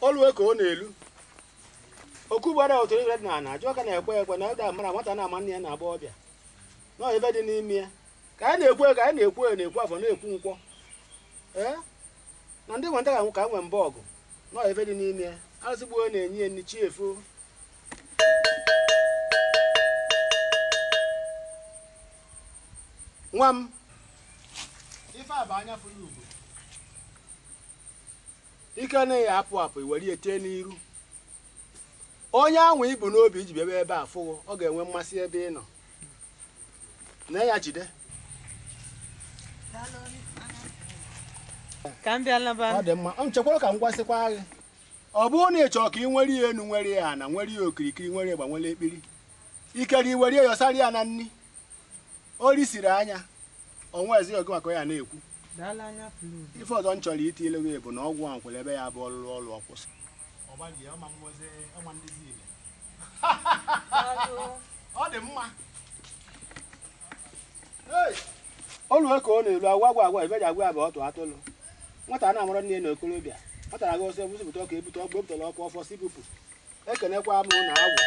Olu ka ọ na-elu. Okwu gbara otu ire na ana, ajọ ka na-ekwe na ụda mara nwata na ama nne ya na agbọghobia. No ife dị n'ime ya. Ka anyị na-ekwu afọ na-ekwu nkwọ. Na ndị nwata ka nwe mba ọgụ. No ife dị n'ime ya. Azigbo na-enye nni chi efu. Nwam. Ife a bụ anya fụrụ ugbo. Ike na ya apụ iwere ete n'iru. Onye anwụ ibu n'obi iji bịa ebe a fụgo, ọ ga-enwe mmasị ebe ị nọ. Na ya jide. Ka m bịala ba. Ọ dị mma. M chekwara ka m gwasịkwa gị. Ọ bụrụ na ị chọrọ ka ị nwere ihe enu nwere ya na nwere ya okirikiri nwere ịgba nwere ekpiri. Ikere iwere ya yọsara ya na nni. Ori siri anya. Onwe ezi oge maka ya na-ekwu. Ife ọzọ m chọrọ iti ile gị bụ na ọgwụ ahụ kwere ebe ya bụ ọrụ ọkwụsị. Ọ dị mma. Olu ka ọ na-elu agwa ife ji agwa ya bụ ọtụ atụlụ. Nwata na-amụrụ nne na okorobịa. Nwata na-aga ọsọ ebute ọka ebute ọgbọ ebutela ọkụ ọfọ si bupụ. Ekenekwa m na agwụ.